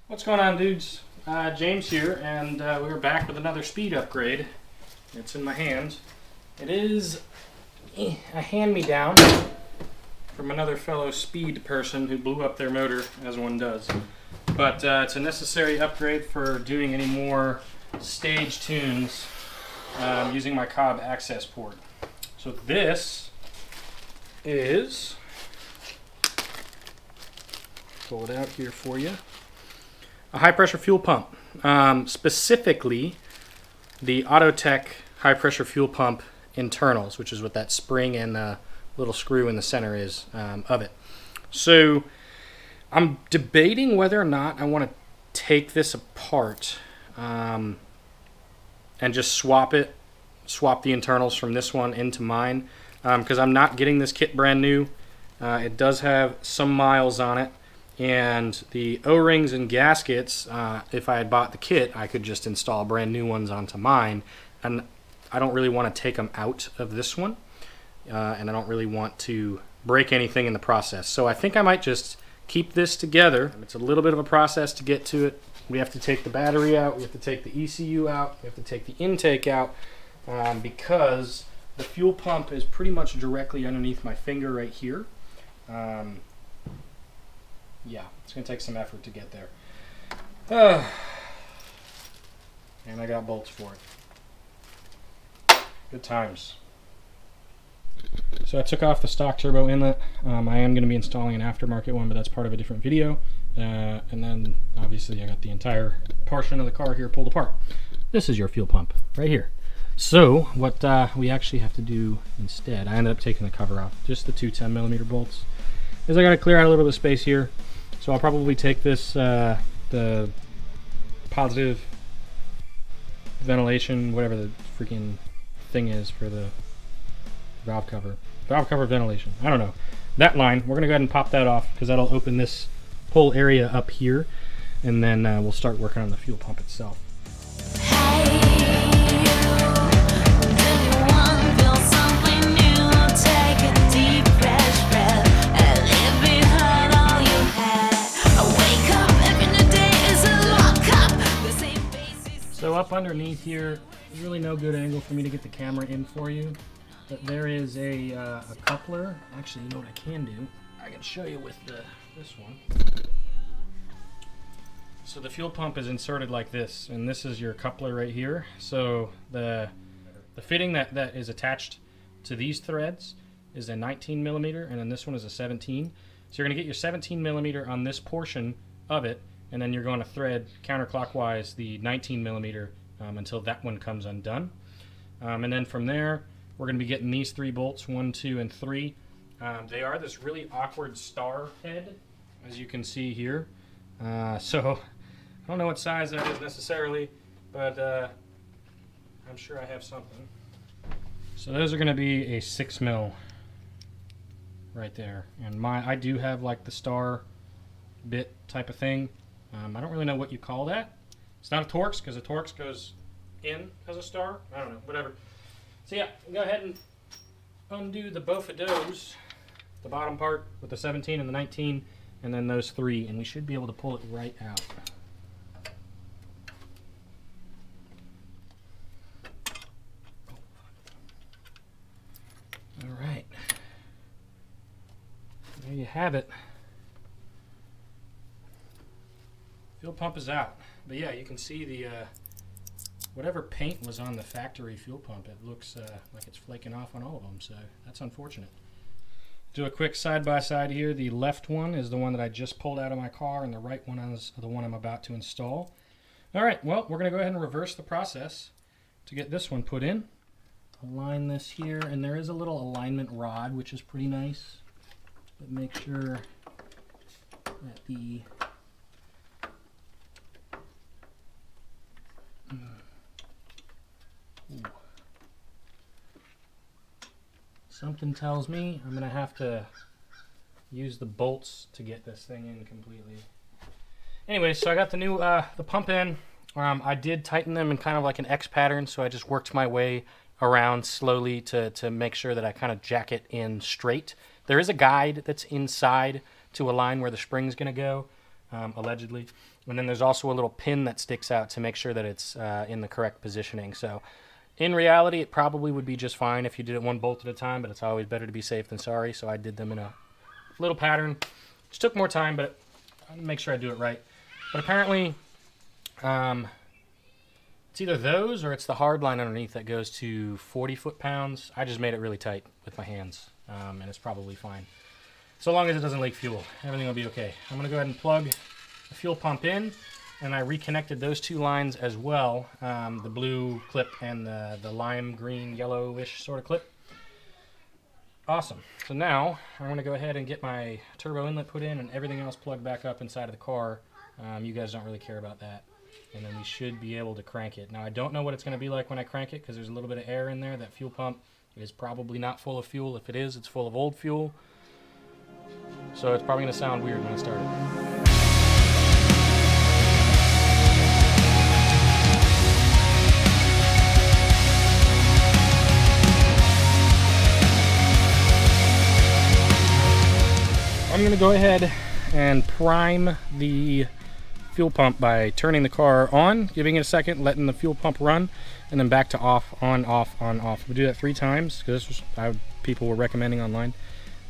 What's going on, dudes? James here, and we're back with another speed upgrade. It's in my hands. It is a hand-me-down from another fellow speed person who blew up their motor, as one does. But it's a necessary upgrade for doing any more stage tunes using my COBB access port. So this is, pull it out here for you, a high pressure fuel pump. Specifically the Autotech high pressure fuel pump internals, which is what that spring and little screw in the center is of it. So I'm debating whether or not I want to take this apart and just swap the internals from this one into mine, because I'm not getting this kit brand new. It does have some miles on it, and the O-rings and gaskets, if I had bought the kit, I could just install brand new ones onto mine, and I don't really want to take them out of this one, and I don't really want to break anything in the process. So I think I might just keep this together. It's a little bit of a process to get to it. We have to take the battery out, we have to take the ECU out, we have to take the intake out, because the fuel pump is pretty much directly underneath my finger right here. Yeah, it's going to take some effort to get there. And I got bolts for it. Good times. So I took off the stock turbo inlet. I am going to be installing an aftermarket one, but that's part of a different video. And then obviously I got the entire portion of the car here pulled apart. This is your fuel pump right here. So what we actually have to do instead, I ended up taking the cover off, just the two 10mm bolts, is I got to clear out a little bit of space here. So I'll probably take this, the positive ventilation, whatever the freaking thing is for the valve cover ventilation, I don't know, that line, we're gonna go ahead and pop that off because that'll open this whole area up here, and then we'll start working on the fuel pump itself. So up underneath here, there's really no good angle for me to get the camera in for you, but there is a coupler. Actually, you know what I can do? I can show you with this one. So the fuel pump is inserted like this, and this is your coupler right here. So the fitting that is attached to these threads is a 19mm, and then this one is a 17. So you're going to get your 17mm on this portion of it, and then you're going to thread counterclockwise the 19mm until that one comes undone. And then from there, we're going to be getting these 3 bolts, 1, 2, and 3. They are this really awkward star head, as you can see here. So I don't know what size that is necessarily, but I'm sure I have something. So those are going to be a 6mm right there. And I do have like the star bit type of thing. I don't really know what you call that. It's not a Torx, because a Torx goes in as a star. I don't know, whatever. So yeah, go ahead and undo both of those, the bottom part with the 17 and the 19, and then those 3, and we should be able to pull it right out. All right, there you have it. Fuel pump is out, but yeah, you can see the whatever paint was on the factory fuel pump, it looks like it's flaking off on all of them, so that's unfortunate. Do a quick side-by-side here. The left one is the one that I just pulled out of my car, and the right one is the one I'm about to install. All right, well, we're going to go ahead and reverse the process to get this one put in. Align this here, and there is a little alignment rod, which is pretty nice, but make sure that the something tells me I'm gonna have to use the bolts to get this thing in completely. Anyway, so I got the new the pump in. I did tighten them in kind of like an X pattern, so I just worked my way around slowly to make sure that I kind of jack it in straight. There is a guide that's inside to align where the spring's gonna go, allegedly. And then there's also a little pin that sticks out to make sure that it's in the correct positioning. So in reality, it probably would be just fine if you did it one bolt at a time, but it's always better to be safe than sorry. So I did them in a little pattern. Just took more time, but I'll make sure I do it right. But apparently, it's either those or it's the hard line underneath that goes to 40 foot-pounds. I just made it really tight with my hands, and it's probably fine. So long as it doesn't leak fuel, everything will be okay. I'm gonna go ahead and plug the fuel pump in, and I reconnected those two lines as well, the blue clip and the lime green yellowish sort of clip. Awesome. So now I'm going to go ahead and get my turbo inlet put in and everything else plugged back up inside of the car. You guys don't really care about that. And then we should be able to crank it. Now I don't know what it's going to be like when I crank it because there's a little bit of air in there. That fuel pump is probably not full of fuel. If it is, it's full of old fuel. So it's probably going to sound weird when I start it. I'm going to go ahead and prime the fuel pump by turning the car on, giving it a second, letting the fuel pump run, and then back to off, on, off, on, off. We'll do that 3 times because this was people were recommending online.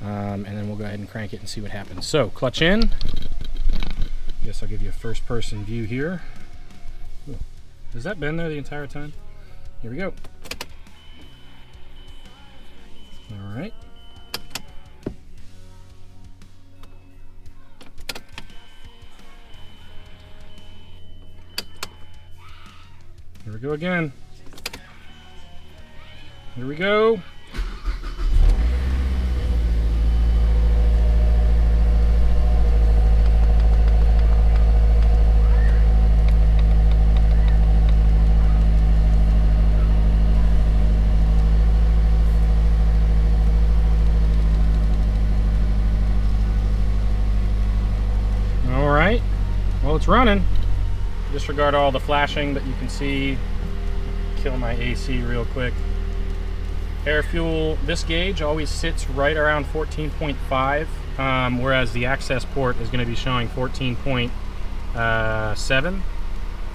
And then we'll go ahead and crank it and see what happens. So clutch in. Guess I'll give you a first person view here. Ooh. Has that been there the entire time? Here we go. All right. Here we go again. Here we go. All right. Well, it's running. Disregard all the flashing, but you can see, kill my AC real quick. Air fuel, this gauge always sits right around 14.5, whereas the access port is going to be showing 14.7.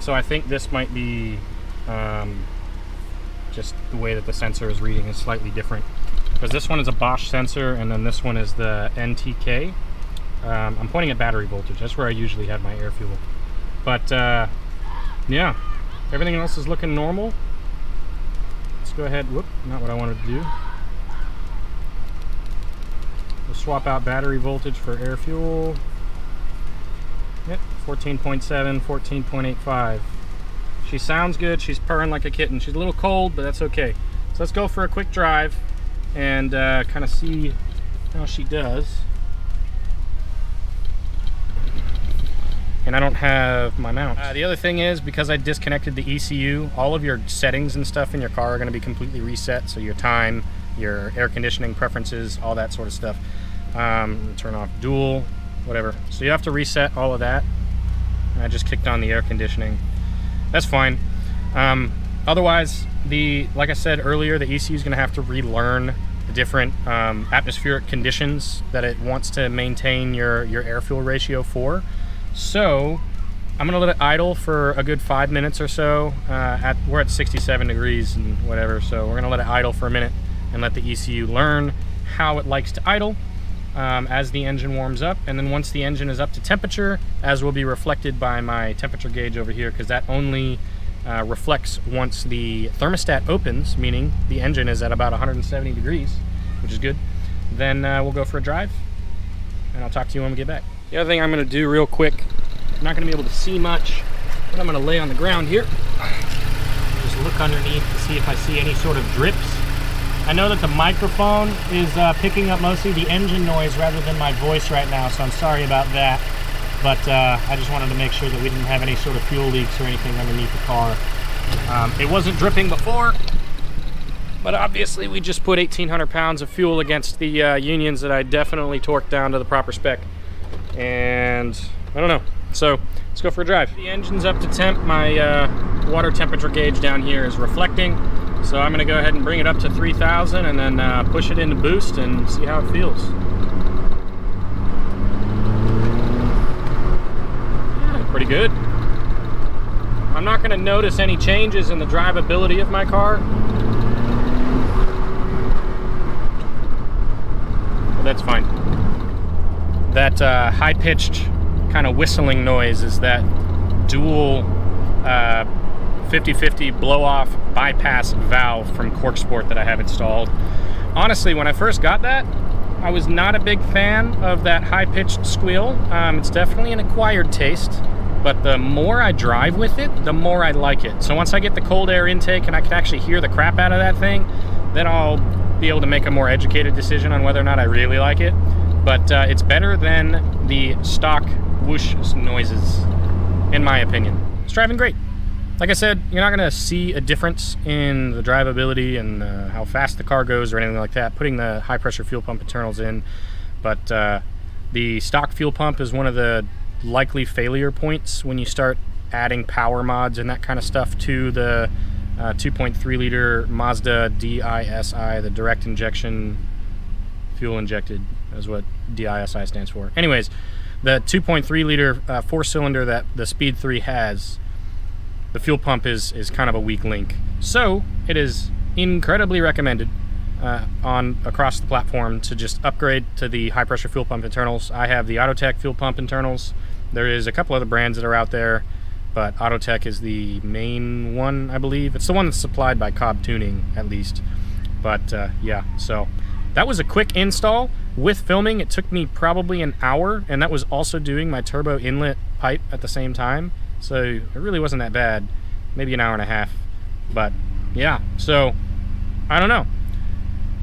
So I think this might be just the way that the sensor is reading is slightly different. Because this one is a Bosch sensor, and then this one is the NTK. I'm pointing at battery voltage. That's where I usually have my air fuel. But yeah, everything else is looking normal. Let's go ahead, whoop, not what I wanted to do. We'll swap out battery voltage for air fuel. Yep, 14.7, 14.85. She sounds good, she's purring like a kitten. She's a little cold, but that's okay. So let's go for a quick drive and kind of see how she does. And I don't have my mount. The other thing is, because I disconnected the ECU, all of your settings and stuff in your car are going to be completely reset. So your time, your air conditioning preferences, all that sort of stuff. Turn off dual, whatever. So you have to reset all of that. I just kicked on the air conditioning. That's fine. Otherwise, like I said earlier, the ECU is going to have to relearn the different atmospheric conditions that it wants to maintain your air-fuel ratio for. So I'm gonna let it idle for a good 5 minutes or so. We're at 67 degrees and whatever, so we're gonna let it idle for a minute and let the ECU learn how it likes to idle as the engine warms up. And then once the engine is up to temperature, as will be reflected by my temperature gauge over here, because that only reflects once the thermostat opens, meaning the engine is at about 170 degrees, which is good. Then we'll go for a drive, and I'll talk to you when we get back. The other thing I'm going to do real quick, I'm not going to be able to see much, but I'm going to lay on the ground here. Just look underneath to see if I see any sort of drips. I know that the microphone is picking up mostly the engine noise rather than my voice right now, so I'm sorry about that. But I just wanted to make sure that we didn't have any sort of fuel leaks or anything underneath the car. It wasn't dripping before, but obviously we just put 1,800 pounds of fuel against the unions that I definitely torqued down to the proper spec. And I don't know, so let's go for a drive. The engine's up to temp. My water temperature gauge down here is reflecting, so I'm gonna go ahead and bring it up to 3,000 and then push it into boost and see how it feels. Yeah, pretty pretty good. I'm not going to notice any changes in the drivability of my car. But that's fine. That high-pitched kind of whistling noise is that dual 50/50 blow-off bypass valve from Cork Sport that I have installed. Honestly, when I first got that, I was not a big fan of that high-pitched squeal. It's definitely an acquired taste, but the more I drive with it, the more I like it. So once I get the cold air intake and I can actually hear the crap out of that thing, then I'll be able to make a more educated decision on whether or not I really like it. But it's better than the stock whoosh noises, in my opinion. It's driving great. Like I said, you're not going to see a difference in the drivability and how fast the car goes or anything like that, putting the high-pressure fuel pump internals in. But the stock fuel pump is one of the likely failure points when you start adding power mods and that kind of stuff to the 2.3-liter Mazda DISI, the direct injection fuel injected is what DISI stands for. Anyways, the 2.3-liter 4-cylinder that the Speed 3 has, the fuel pump is kind of a weak link. So it is incredibly recommended across the platform to just upgrade to the high pressure fuel pump internals. I have the Autotech fuel pump internals. There is a couple other brands that are out there, but Autotech is the main one, I believe. It's the one that's supplied by COBB Tuning, at least. But yeah, so that was a quick install. With filming, it took me probably an hour, and that was also doing my turbo inlet pipe at the same time. So it really wasn't that bad, maybe an hour and a half. But yeah, so I don't know.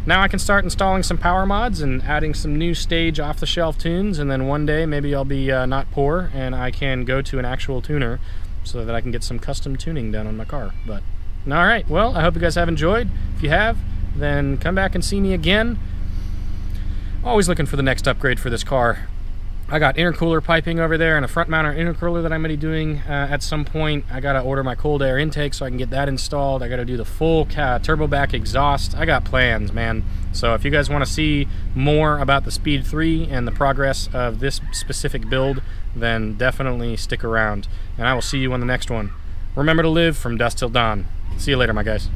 Now I can start installing some power mods and adding some new stage off-the-shelf tunes, and then one day maybe I'll be not poor and I can go to an actual tuner so that I can get some custom tuning done on my car. But all right, well, I hope you guys have enjoyed. If you have, then come back and see me again. Always looking for the next upgrade for this car. I got intercooler piping over there and a front mounter intercooler that I'm going to be doing at some point. I got to order my cold air intake so I can get that installed. I got to do the full turbo back exhaust. I got plans, man. So if you guys want to see more about the Speed 3 and the progress of this specific build, then definitely stick around. And I will see you on the next one. Remember to live from dusk till dawn. See you later, my guys.